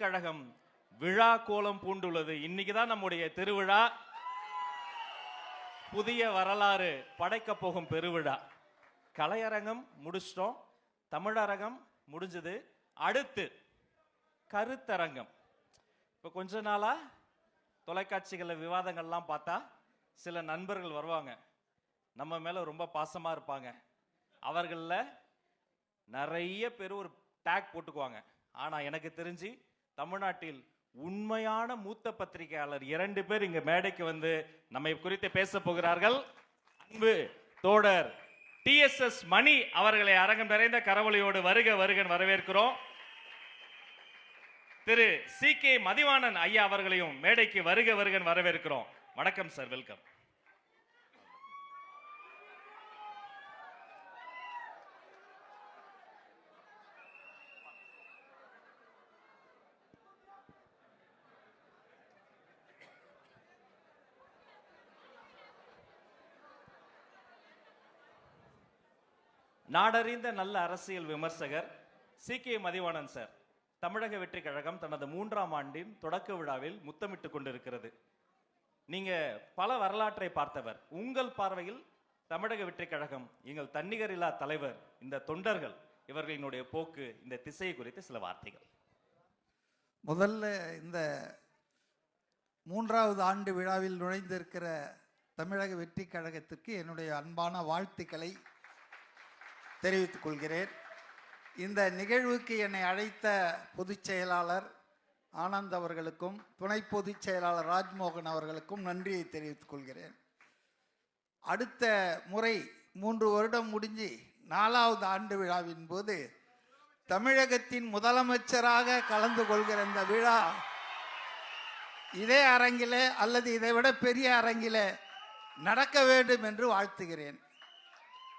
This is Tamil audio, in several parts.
கழகம் விழா கோலம் பூண்டுள்ளது. இன்னைக்குதான் நம்முடைய திருவிழா, புதிய வரலாறு படைக்க போகும் பெருவிழா. கலையரங்கம் முடிச்சிட்டோம், தமிழரங்கம் முடிஞ்சது, அடுத்து கருத்தரங்கம். இப்போ கொஞ்ச நாளா தொலைக்காட்சிகளில் விவாதங்கள்லாம் பார்த்தா சில நண்பர்கள் வருவாங்க, நம்ம மேல ரொம்ப பாசமா இருப்பாங்க. அவர்களில் நிறைய பேர் ஒரு டேக் போட்டுக்குவாங்க. ஆனா எனக்கு தெரிஞ்சு தமிழ்நாட்டில் உண்மையான மூத்த பத்திரிகையாளர் 2 பேர் இங்க மேடைக்கு வந்து நம்மை குறித்து பேச போகிறார்கள். அன்பு தோழர் TSS மணி அவர்களை அரங்கம் நிறைந்த கரவொலியோடு வருக வருகன் வரவேற்கிறோம். திரு CK மதிவாணன் ஐயா அவர்களையும் மேடைக்கு வருக வருகன் வரவேற்கிறோம். வணக்கம் சார், வெல்கம். நாடறிந்த நல்ல அரசியல் விமர்சகர் CK மதிவாணன் சார், தமிழக வெற்றி கழகம் தனது 3ஆம் ஆண்டின் தொடக்க விழாவில் முத்தமிட்டுக் கொண்டிருக்கிறது. நீங்க பல வரலாற்றை பார்த்தவர். உங்கள் பார்வையில் தமிழக வெற்றி கழகம், எங்கள் தன்னிகரில்லா தலைவர், இந்த தொண்டர்கள் இவர்களினுடைய போக்கு, இந்த திசையை குறித்து சில வார்த்தைகள். முதல்ல இந்த 3வது ஆண்டு விழாவில் நுழைந்திருக்கிற தமிழக வெற்றி கழகத்திற்கு என்னுடைய அன்பான வாழ்த்துக்களை தெரிவித்துக் கொள்கிறேன். இந்த நிகழ்வுக்கு என்னை அழைத்த பொதுச் செயலாளர் ஆனந்த் அவர்களுக்கும் துணை பொதுச் செயலாளர் ராஜ்மோகன் அவர்களுக்கும் நன்றியை தெரிவித்துக் கொள்கிறேன். அடுத்த முறை 3 வருடம் முடிஞ்சு 4வது ஆண்டு விழாவின் போது தமிழகத்தின் முதலமைச்சராக கலந்து கொள்கிற இந்த விழா இதே அரங்கிலே அல்லது இதைவிட பெரிய அரங்கிலே நடக்க வேண்டும் என்று வாழ்த்துகிறேன்.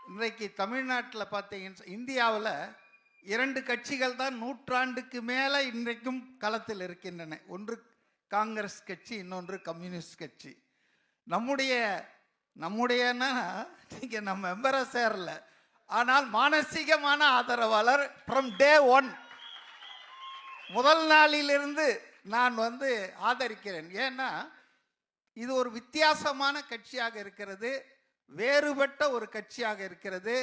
இன்றைக்கு தமிழ்நாட்டில் பார்த்தீங்கன்னா, இந்தியாவில் 2 கட்சிகள் தான் நூற்றாண்டுக்கு மேலே இன்றைக்கும் களத்தில் இருக்கின்றன. ஒன்று காங்கிரஸ் கட்சி, இன்னொன்று கம்யூனிஸ்ட் கட்சி. நம்முடையன்னா நீங்கள் நம்ம மெம்பரை சேரல, ஆனால் மானசீகமான ஆதரவாளர் ஃப்ரம் டே 1, முதல் நாளிலிருந்து நான் வந்து ஆதரிக்கிறேன். ஏன்னா இது ஒரு வித்தியாசமான கட்சியாக இருக்கிறது, வேறுபட்ட ஒரு கட்சியாக இருக்கிறது.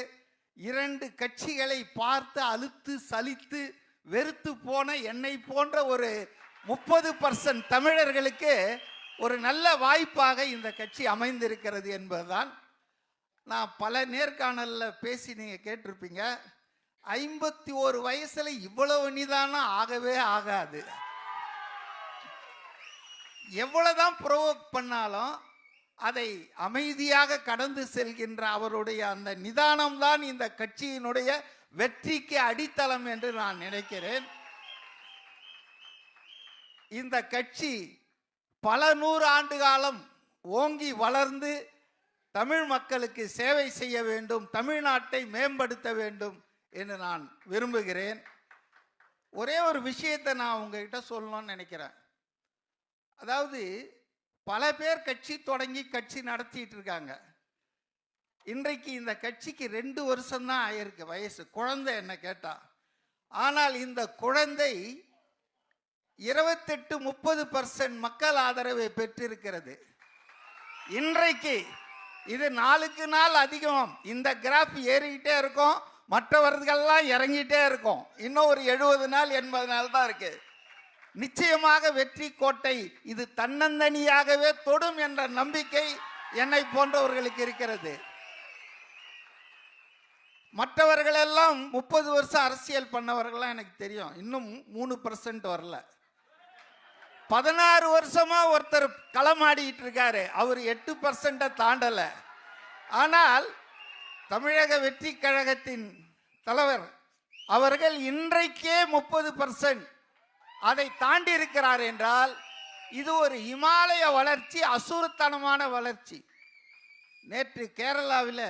2 கட்சிகளை பார்த்து அலுத்து சலித்து வெறுத்து போன என்னை போன்ற ஒரு 30% தமிழர்களுக்கு ஒரு நல்ல வாய்ப்பாக இந்த கட்சி அமைந்திருக்கிறது என்பதுதான். நான் பல நேர்காணலில் பேசி நீங்கள் கேட்டிருப்பீங்க, 51 வயசுல இவ்வளவு நிதானம் ஆகவே ஆகாது. எவ்வளவுதான் ப்ரோவோக் பண்ணாலும் அதை அமைதியாக கடந்து செல்கின்ற அவருடைய அந்த நிதானம்தான் இந்த கட்சியினுடைய வெற்றிக்கு அடித்தளம் என்று நான் நினைக்கிறேன். இந்த கட்சி பல 100 ஆண்டு காலம் ஓங்கி வளர்ந்து தமிழ் மக்களுக்கு சேவை செய்ய வேண்டும், தமிழ்நாட்டை மேம்படுத்த வேண்டும் என்று நான் விரும்புகிறேன். ஒரே ஒரு விஷயத்தை நான் உங்ககிட்ட சொல்லணும்னு நினைக்கிறேன். அதாவது பல பேர் கட்சி தொடங்கி கட்சி நடத்திட்டு இருக்காங்க. இன்றைக்கு இந்த கட்சிக்கு 2 வருஷம்தான் ஆயிருக்கு வயசு, குழந்தை என்ன கேட்டா. ஆனால் இந்த குழந்தை 28-30% மக்கள் ஆதரவை பெற்றிருக்கிறது. இன்றைக்கு இது நாளுக்கு நாள் அதிகம். இந்த கிராஃப் ஏறிக்கிட்டே இருக்கும், மற்றவர்கள்லாம் இறங்கிட்டே இருக்கும். இன்னும் ஒரு 70 நாள் 80 நாள் தான் இருக்கு. நிச்சயமாக வெற்றி கோட்டை இது தன்னந்தனியாகவே தொடும் என்ற நம்பிக்கை என்னை போன்றவர்களுக்கு இருக்கிறது. மற்றவர்கள் எல்லாம் 30 வருஷம் அரசியல் பண்ணவர்கள்லாம் எனக்கு தெரியும், இன்னும் 3% வரல. 16 வருஷமா ஒருத்தர் களமாடிட்டு இருக்காரு, அவர் 8% தாண்டல. ஆனால் தமிழக வெற்றி கழகத்தின் தலைவர் அவர்கள் இன்றைக்கே 30% அதை தாண்டி இருக்கிறார் என்றால் இது ஒரு இமாலய வளர்ச்சி, அசுரத்தனமான வளர்ச்சி. நேற்று கேரளாவில்,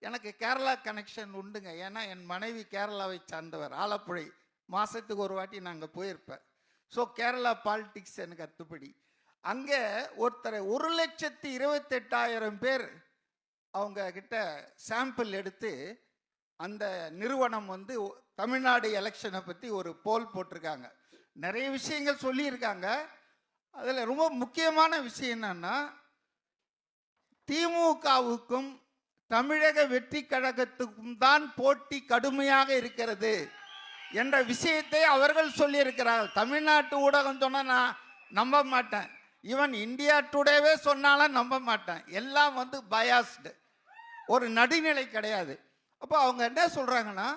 எனக்கு கேரளா கனெக்ஷன் உண்டுங்க, ஏன்னா என் மனைவி கேரளாவை சார்ந்தவர், ஆலப்புழை. மாதத்துக்கு ஒரு வாட்டி நாங்கள் போயிருப்பேன். ஸோ கேரளா பாலிடிக்ஸ் எனக்கு அத்துப்படி. அங்கே ஒருத்தர் 1,28,000 பேர் அவங்க கிட்ட சாம்பிள் எடுத்து அந்த நிறுவனம் வந்து தமிழ்நாடு எலெக்ஷனை பற்றி ஒரு போல் போட்டிருக்காங்க. நிறைய விஷயங்கள் சொல்லியிருக்காங்க. அதில் ரொம்ப முக்கியமான விஷயம் என்னன்னா, திமுகவுக்கும் தமிழக வெற்றி கழகத்துக்கும் தான் போட்டி கடுமையாக இருக்கிறது என்ற விஷயத்தை அவர்கள் சொல்லியிருக்கிறார்கள். தமிழ்நாட்டு ஊடகம் சொன்னா நான் நம்ப மாட்டேன், ஈவன் இந்தியா டுடேவே சொன்னாலும் நம்ப மாட்டேன். எல்லாம் வந்து பயாஸ்டு, ஒரு நடுநிலை கிடையாது. அப்போ அவங்க என்ன சொல்றாங்கன்னா,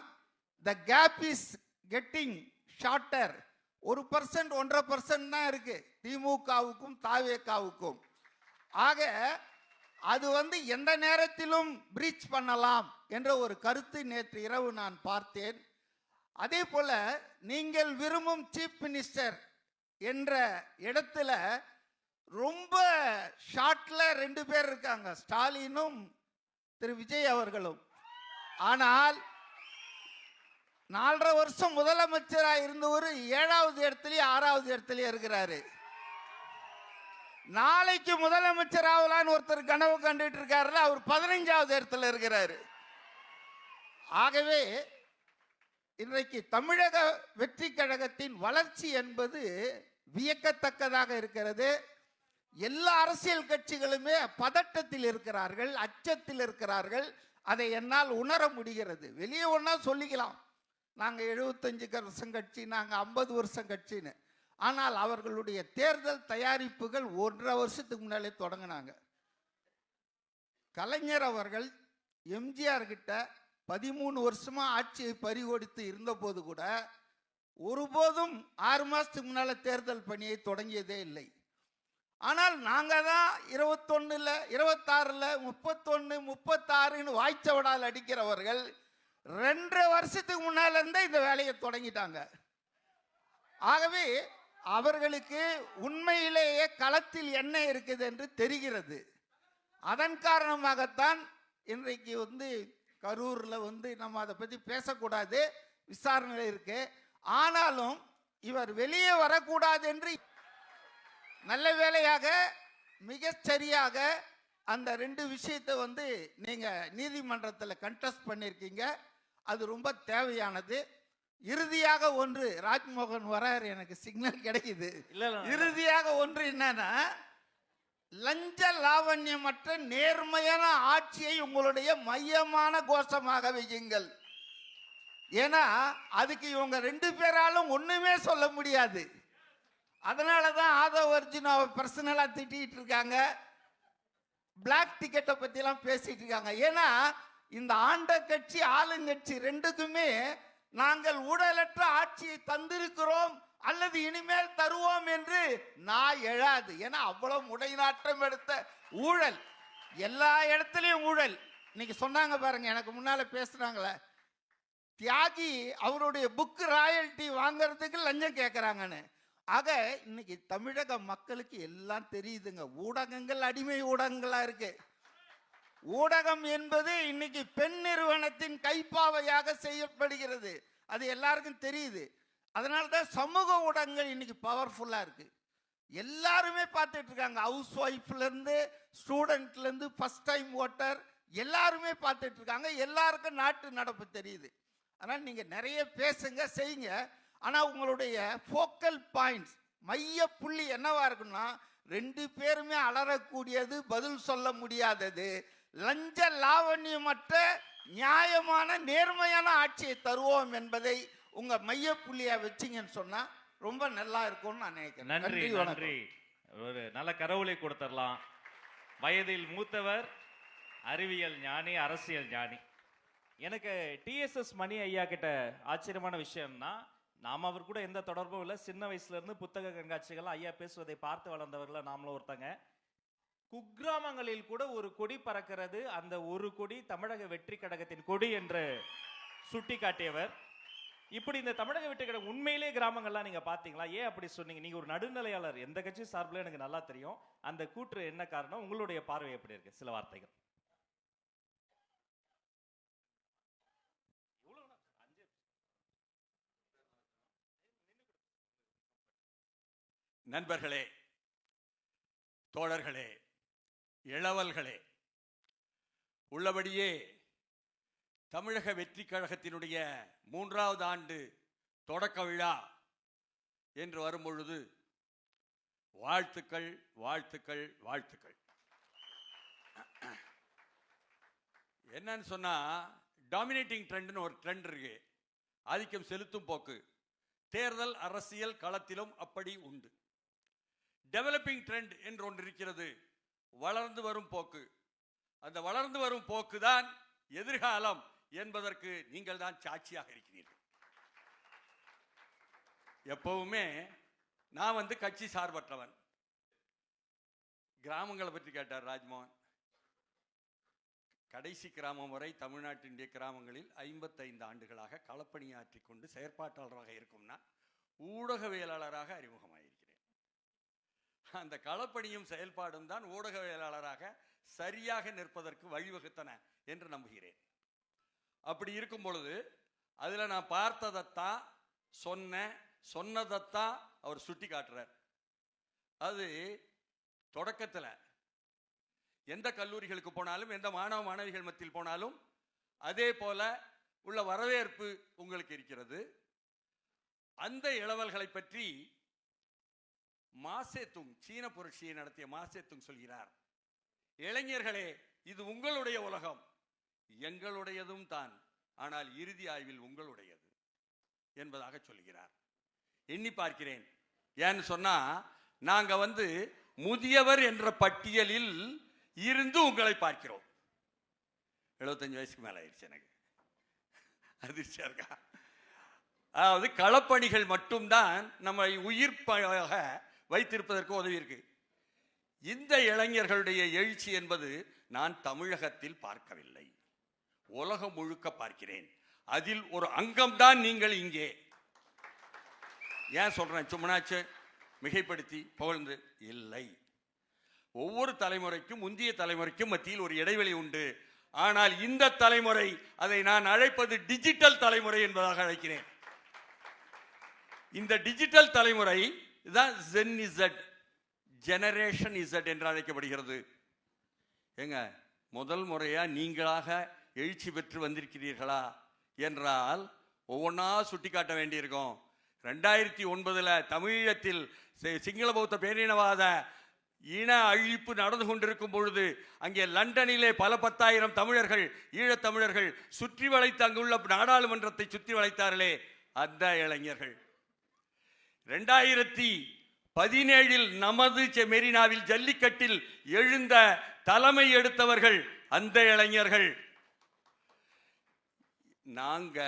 த கேப் இஸ் கெட்டிங் ஷார்ட்டர். 1% 1.5% தான் இருக்கு திமுகவுக்கும் தாவேகாவுக்கும். ஆக அது வந்து எந்த நேரத்திலும் பிரீச் பண்ணலாம் என்ற ஒரு கருத்து நேற்று இரவு நான் பார்த்தேன். அதே போல நீங்கள் விரும்பும் சீஃப் மினிஸ்டர் என்ற இடத்துல ரொம்ப ஷார்ட்ல 2 பேர் இருக்காங்க, ஸ்டாலினும் திரு விஜய் அவர்களும். ஆனால் 4.5 வருஷம் முதலமைச்சராக இருந்தவர் 7வது இடத்துலயும் 6வது இடத்துலயும் இருக்கிறாரு. நாளைக்கு முதலமைச்சர் ஆகலான்னு ஒருத்தர் கனவு கண்டுட்டு இருக்காருல, அவர் 15வது இடத்துல இருக்கிறாரு. ஆகவே இன்றைக்கு தமிழக வெற்றி கழகத்தின் வளர்ச்சி என்பது வியக்கத்தக்கதாக இருக்கிறது. எல்லா அரசியல் கட்சிகளுமே பதட்டத்தில் இருக்கிறார்கள், அச்சத்தில் இருக்கிறார்கள். அதை என்னால் உணர முடிகிறது. வெளியே ஒன்றா சொல்லிக்கலாம், நாங்கள் 75 கட்சி, நாங்கள் 50 வருஷம் கட்சின்னு. ஆனால் அவர்களுடைய தேர்தல் தயாரிப்புகள் 1.5 வருஷத்துக்கு முன்னாலே தொடங்கினாங்க. கலைஞர் அவர்கள் எம்ஜிஆர் கிட்ட 13 வருஷமா ஆட்சியை பறிகொடுத்து இருந்த போது கூட ஒருபோதும் 6 மாசத்துக்கு முன்னால தேர்தல் பணியை தொடங்கியதே இல்லை. ஆனால் நாங்க தான் 21ல் 26ல் 31 36ன்னு வாய்ச்சவடால் அடிக்கிறவர்கள் 2.5 வருஷத்துக்கு முன்னால இருந்தே இந்த வேலையை தொடங்கிட்டாங்க. ஆகவே அவர்களுக்கு உண்மையிலேயே களத்தில் என்ன இருக்குது என்று தெரிகிறது. அதன் காரணமாகத்தான் இன்றைக்கு வந்து கரூர்ல வந்து நம்ம அதை பற்றி பேசக்கூடாது, விசாரணை இருக்கு. ஆனாலும் இவர் வெளியே வரக்கூடாது என்று நல்ல வேளையாக மிகச்சரியாக அந்த 2 விஷயத்தை வந்து நீங்க நீதிமன்றத்தில் கண்டெஸ்ட் பண்ணியிருக்கீங்க. அது ரொம்ப தேவையானது. இறுதியாக ஒன்று, ராஜ்மோகன் வராரு, எனக்கு சிக்னல் கிடைக்குது. இறுதியாக ஒன்று என்னன்னா, லஞ்ச லாவண்யமற்ற நேர்மையான ஆட்சியை உங்களுடைய மையமான கோஷமாக வையுங்கள். ஏன்னா அதுக்கு இவங்க 2 பேராலும் ஒண்ணுமே சொல்ல முடியாது. அதனாலதான் ஆதவ் அர்ஜுனாவை பர்சனலா திட்டிட்டு இருக்காங்க, பிளாக் டிக்கெட்டை பத்தி எல்லாம் பேசிட்டு இருக்காங்க. ஏன்னா இந்த ஆண்ட கட்சி ஆளுங்கட்சி 2க்குமே நாங்கள் ஊழலற்ற ஆட்சியை தந்திருக்கிறோம் அல்லது இனிமேல் தருவோம் என்று நான் எழாது. ஏன்னா அவ்வளவு முடைநாட்டம் எடுத்த ஊழல், எல்லா இடத்துலயும் ஊழல். இன்னைக்கு சொன்னாங்க பாருங்க, எனக்கு முன்னால பேசுறாங்களே, தியாகி அவருடைய புக்கு ராயல்டி வாங்கறதுக்கு லஞ்சம் கேட்கறாங்கன்னு. ஆக இன்னைக்கு தமிழக மக்களுக்கு எல்லாம் தெரியுதுங்க. ஊடகங்கள் அடிமை ஊடகங்களா இருக்கு. ஊடகம் என்பது இன்னைக்கு பெண் நிறுவனத்தின் கைப்பாவையாக செய்யப்படுகிறது. அது எல்லாருக்கும் தெரியுது. அதனால தான் சமூக ஊடகங்கள் இன்னைக்கு பவர்ஃபுல்லா இருக்கு. எல்லாருமே பார்த்துட்டு இருக்காங்க. ஹவுஸ் ஒய்ஃப்ல இருந்து ஸ்டூடெண்ட்ல இருந்து ஃபர்ஸ்ட் டைம் ஓட்டர் எல்லாருமே பார்த்துட்டு இருக்காங்க. எல்லாருக்கும் நாட்டு நடப்பு தெரியுது. அதனால நீங்க நிறைய பேசுங்க, செய்யுங்க. ஆனா உங்களுடைய ஃபோக்கல் பாயிண்ட்ஸ், மைய புள்ளி என்னவா இருக்குன்னா, 2 பேருமே அலறக்கூடியது, பதில் சொல்ல முடியாதது, லஞ்ச லாவண்யமற்ற நியாயமான நேர்மையான ஆட்சியை தருவோம் என்பதை உங்க மைய புள்ளியா வச்சிங்கன்னு சொன்னா ரொம்ப நல்லா இருக்கும்னு நான் நினைக்கிறேன். நன்றி நன்றி. ஒரு நல்ல கரவுளை கொடுத்துடலாம். வயதில் மூத்தவர், அறிவியல் ஞானி, அரசியல் ஞானி. எனக்கு டிஎஸ்எஸ் மணி ஐயா கிட்ட ஆச்சரியமான விஷயம்னா, நாம அவர் கூட எந்த தொடர்பும் இல்லை. சின்ன வயசுல இருந்து புத்தக கண்காட்சிகள் ஐயா பேசுவதை பார்த்து வளர்ந்தவர்கள நாமளும் ஒருத்தங்க. குக்கிராமங்களில் கூட ஒரு கொடி பறக்கிறது, அந்த ஒரு கொடி தமிழக வெற்றி கழகத்தின் கொடி என்று சுட்டி காட்டியவர். இப்படி இந்த தமிழக வெற்றி கழகம் உண்மையிலே கிராமங்கள்லாம் நீங்க பாத்தீங்களா? ஏன் அப்படி சொன்னீங்க? நீங்க ஒரு நடுநிலையாளர், எந்த கட்சி சார்பில் எனக்கு நல்லா தெரியும். அந்த கூற்று என்ன காரணம்? உங்களுடைய பார்வை எப்படி இருக்கு? சில வார்த்தைகள். நண்பர்களே, தோழர்களே, இளவல்களே, உள்ளபடியே தமிழக வெற்றி கழகத்தினுடைய 3வது ஆண்டு தொடக்க விழா என்று வரும்பொழுது வாழ்த்துக்கள், வாழ்த்துக்கள், வாழ்த்துக்கள். என்னன்னு சொன்னா, டாமினேட்டிங் ட்ரெண்ட்னு ஒரு ட்ரெண்ட் இருக்கு, ஆதிக்கம் செலுத்தும் போக்கு. தேர்தல் அரசியல் களத்திலும் அப்படி உண்டு. டெவலப்பிங் ட்ரெண்ட் என்று ஒன்று இருக்கிறது, வளர்ந்து வரும் போக்கு. அந்த வளர்ந்து வரும் போக்கு தான் எதிர்காலம் என்பதற்கு நீங்கள் தான் சாட்சியாக இருக்கிறீர்கள். எப்பவுமே நான் கட்சி சார்பற்றவன். கிராமங்களை பற்றி கேட்டார் ராஜ்மோகன். கடைசி கிராமம் வரை தமிழ்நாட்டினுடைய கிராமங்களில் 55 ஆண்டுகளாக களப்பணியாற்றி கொண்டு செயற்பாட்டாளராக இருக்கும்னா ஊடகவியலாளராக அறிமுகமாயிருக்கிறேன். அந்த களப்பணியும் செயல்பாடும் தான் ஊடகவியலாளராக சரியாக நிற்பதற்கு வழிவகுத்தன என்று நம்புகிறேன். அப்படி இருக்கும் பொழுது அதில் நான் பார்த்ததைத்தான் சொன்னதைத்தான் அவர் சுட்டி காட்டுறார். அது தொடக்கத்தில் எந்த கல்லூரிகளுக்கு போனாலும், எந்த மாணவ மாணவிகள் மத்தியில் போனாலும் அதே போல உள்ள வரவேற்பு உங்களுக்கு இருக்கிறது. அந்த இளவல்களை பற்றி மாசேத்துங், சீன புரட்சியை நடத்திய மாசேத்துங் சொல்கிறார், இளைஞர்களே, இது உங்களுடைய உலகம், எங்களுடையதும் தான், ஆனால் இறுதி ஆய்வில் உங்களுடையது என்பதாக சொல்கிறார். எண்ணி பார்க்கிறேன். ஏன்னு சொன்னா, நாங்க முதியவர் என்ற பட்டியலில் இருந்து உங்களை பார்க்கிறோம். 75 வயசுக்கு மேல ஆயிடுச்சு எனக்கு. அதிர்ச்சியா இருக்கா? அதாவது களப்பணிகள் மட்டும்தான் நம்மை உயிர்ப்பாக வைத்திருப்பதற்கு உதவி இருக்கு. இந்த இளைஞர்களுடைய எழுச்சி என்பது நான் தமிழகத்தில் பார்க்கவில்லை, உலகம் முழுக்க பார்க்கிறேன். அதில் ஒரு அங்கம்தான் நீங்கள் இங்கே. ஏன் சொல்றேன்? சும்மனாச்சு மிகைப்படுத்தி புகழ்ந்து இல்லை. ஒவ்வொரு தலைமுறைக்கும் முந்தைய தலைமுறைக்கும் மத்தியில் ஒரு இடைவெளி உண்டு. ஆனால் இந்த தலைமுறை, அதை நான் அழைப்பது டிஜிட்டல் தலைமுறை என்பதாக அழைக்கிறேன். இந்த டிஜிட்டல் தலைமுறை தான் ஜென் இசட், ஜெனரேஷன் இசட் என்று அழைக்கப்படுகிறது. ஏங்க, முதல் முறையா நீங்களாக எழுச்சி பெற்று வந்திருக்கிறீர்களா என்றால் ஒவ்வொன்றா சுட்டி காட்ட வேண்டியிருக்கும். 2009 தமிழீழத்தில் சிங்கள பௌத்த பேரினவாத இன அழிப்பு நடந்து கொண்டிருக்கும் பொழுது அங்கே லண்டனிலே பல 10,000 தமிழர்கள், ஈழத்தமிழர்கள் சுற்றி வளைத்து அங்குள்ள நாடாளுமன்றத்தை சுற்றி வளைத்தார்களே, அந்த இளைஞர்கள். 2017 நமது மெரினாவில் ஜல்லிக்கட்டில் எழுந்த தலைமை எடுத்தவர்கள் அந்த இளைஞர்கள். நாங்க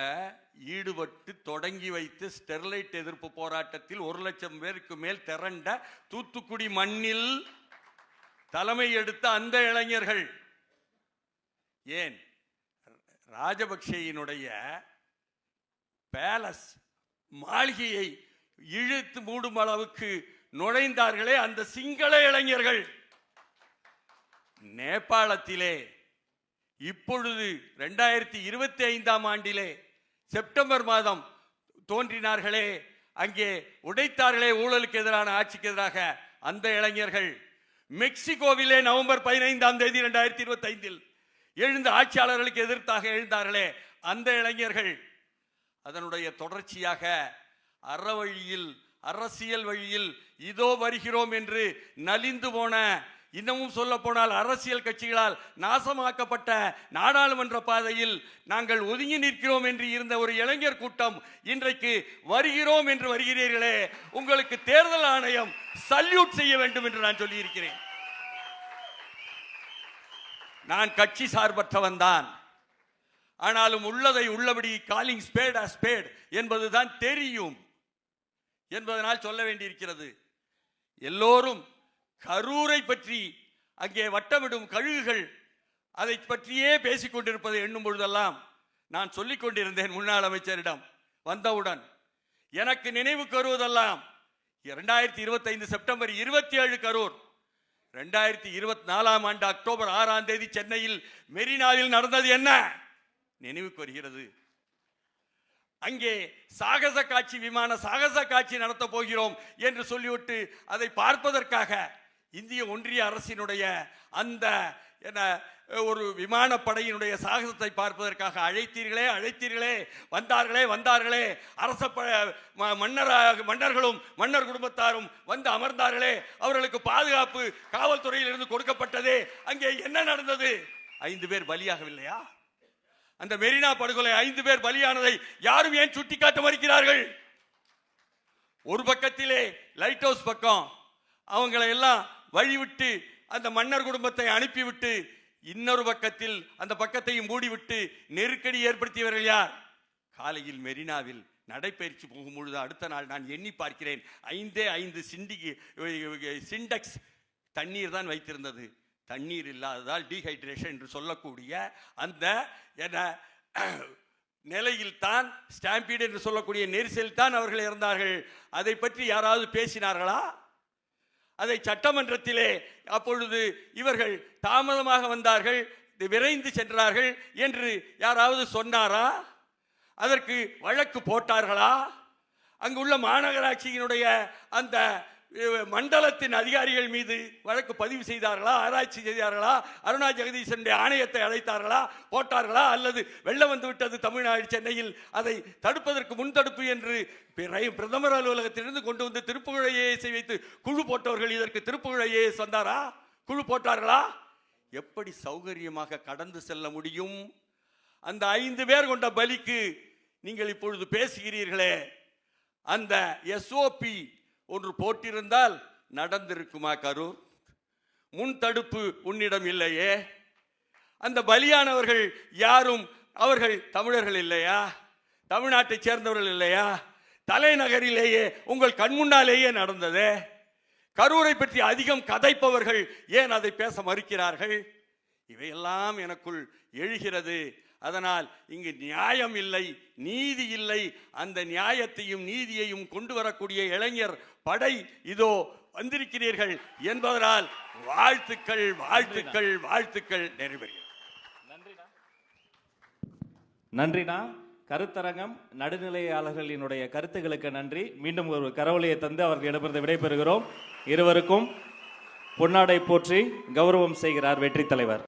ஈடுபட்டு தொடங்கி வைத்து ஸ்டெர்லைட் எதிர்ப்பு போராட்டத்தில் 1,00,000 பேருக்கு மேல் திரண்ட தூத்துக்குடி மண்ணில் தலைமை எடுத்த அந்த இளைஞர்கள். ஏன், ராஜபக்சேயினுடைய பேலஸ் மாளிகையை இழுத்து மூடும் அளவுக்கு நுழைந்தார்களே அந்த சிங்கள இளைஞர்கள். நேபாளத்திலே இப்பொழுது 2025 ஆண்டிலே செப்டம்பர் மாதம் தோன்றினார்களே, அங்கே உடைத்தார்களே ஊழலுக்கு எதிரான, ஆட்சிக்கு எதிராக அந்த இளைஞர்கள். மெக்சிகோவிலே நவம்பர் 15 2025 எழுந்த ஆட்சியாளர்களுக்கு எதிர்த்தாக எழுந்தார்களே அந்த இளைஞர்கள். அதனுடைய தொடர்ச்சியாக அறவழியில், அரசியல் வழியில் இதோ வருகிறோம் என்று நலிந்து போன, இன்னமும் சொல்ல போனால் அரசியல் கட்சிகளால் நாசமாக்கப்பட்ட நாடாளுமன்ற பாதையில் நாங்கள் ஒதுங்கி நிற்கிறோம் என்று இருந்த ஒரு இளைஞர் கூட்டம் இன்றைக்கு வருகிறோம் என்று வருகிறீர்களே, உங்களுக்கு தேர்தல் ஆணையம் சல்யூட் செய்ய வேண்டும் என்று நான் சொல்லி இருக்கிறேன். நான் கட்சி சார்பற்றவன் தான், ஆனாலும் உள்ளதை உள்ளபடி காலிங் ஸ்பேட் அ ஸ்பேட் என்பதுதான் தெரியும் என்பதனால் சொல்ல வேண்டியிருக்கிறது. எல்லோரும் கரூரை பற்றி, அங்கே வட்டமிடும் கழுகுகள் அதை பற்றியே பேசிக் கொண்டிருப்பதை எண்ணும் பொழுதெல்லாம் நான் சொல்லிக் கொண்டிருந்தேன் முன்னாள் அமைச்சரிடம். வந்தவுடன் எனக்கு நினைவுக்கு வருவதெல்லாம் 2025 செப்டம்பர் 27 கரூர், 2024 ஆண்டு அக்டோபர் 6 சென்னையில் மெரினாவில் நடந்தது என்ன நினைவுக்கு வருகிறது. அங்கே சாகச காட்சி, விமான சாகச காட்சி நடத்த போகிறோம் என்று சொல்லிவிட்டு அதை பார்ப்பதற்காக இந்திய ஒன்றிய அரசினுடைய அந்த என்ன ஒரு விமானப்படையினுடைய சாகசத்தை பார்ப்பதற்காக அழைத்தீர்களே வந்தார்களே அரச மன்னர்களும் மன்னர் குடும்பத்தாரும் வந்து அமர்ந்தார்களே, அவர்களுக்கு பாதுகாப்பு காவல்துறையில் இருந்து கொடுக்கப்பட்டதே, அங்கே என்ன நடந்தது? 5 பேர் பலியாகவில்லையா? அந்த மெரினா படுகொலை 5 பேர் பலியானதை யாரும் ஏன் சுட்டிக்காட்ட மறுக்கிறார்கள்? ஒரு பக்கத்திலே லைட் ஹவுஸ் பக்கம் அவங்களை எல்லாம் வழிவிட்டு அந்த மன்னர் குடும்பத்தை அனுப்பிவிட்டு, இன்னொரு பக்கத்தில் அந்த பக்கத்தையும் மூடிவிட்டு நெருக்கடி ஏற்படுத்தியவர்கள் யார்? காலையில் மெரினாவில் நடைபயிற்சி போகும்பொழுது அடுத்த நாள் நான் எண்ணி பார்க்கிறேன், 5 சிண்டெக்ஸ் தண்ணீர் தான் வைத்திருந்தது. தண்ணீர் இல்லாததால் டீஹைட்ரேஷன் என்று சொல்லக்கூடிய அந்த நிலையில் தான், ஸ்டாம்பீடு என்று சொல்லக்கூடிய நெரிசல் தான் அவர்கள் இறந்தார்கள். அதை பற்றி யாராவது பேசினார்களா? அதை சட்டமன்றத்திலே அப்பொழுது இவர்கள் தாமதமாக வந்தார்கள், விரைந்து சென்றார்கள் என்று யாராவது சொன்னாரா? அதற்கு வழக்கு போட்டார்களா? அங்குள்ள மாநகராட்சியினுடைய அந்த மண்டலத்தின் அதிகாரிகள் மீது வழக்கு பதிவு செய்தார்களா? ஆராய்ச்சி செய்தார்களா? அருணா ஜெகதீசனுடைய ஆணையத்தை அழைத்தார்களா? போட்டார்களா? அல்லது வெள்ளம் வந்து விட்டது தமிழ்நாடு சென்னையில், அதை தடுப்பதற்கு முன்தடுப்பு என்று பிரதமர் அலுவலகத்திலிருந்து கொண்டு வந்து திருப்புகழ் ஐஏஎஸ் வைத்து குழு போட்டவர்கள் இதற்கு திருப்புகழ் ஐஏஎஸ் வந்தாரா? குழு போட்டார்களா? எப்படி சௌகரியமாக கடந்து செல்ல முடியும்? அந்த 5 பேர் கொண்ட பலிக்கு நீங்கள் இப்பொழுது பேசுகிறீர்களே, அந்த எஸ்ஓபி ஒன்று போட்டிருந்தால் நடந்திருக்குமா? கரூர் முன் தடுப்பு உன்னிடம் இல்லையே. அந்த பலியானவர்கள் யாரும் அவர்கள் தமிழர்கள் இல்லையா? தமிழ்நாட்டை சேர்ந்தவர்கள் இல்லையா? தலைநகரிலேயே உங்கள் கண்முன்னாலேயே நடந்ததே. கரூரை பற்றி அதிகம் கதைப்பவர்கள் ஏன் அதை பேச மறுக்கிறார்கள்? இவையெல்லாம் எனக்குள் எழுகிறது. அதனால் இங்கு நியாயம் இல்லை, நீதி இல்லை. அந்த நியாயத்தையும் நீதியையும் கொண்டு வரக்கூடிய இளைஞர் படை இதோ வந்திருக்கிறீர்கள் என்பதனால் வாழ்த்துக்கள், வாழ்த்துக்கள், வாழ்த்துக்கள் நிறைவேறுகிறது. நன்றினா. கருத்தரங்கம் நடுநிலையாளர்களினுடைய கருத்துக்களுக்கு நன்றி. மீண்டும் ஒரு கரவொலியை தந்து அவர்களிடமிருந்து விடைபெறுகிறோம். இருவருக்கும் பொன்னாடை போற்றி கௌரவம் செய்கிறார் வெற்றி தலைவர்.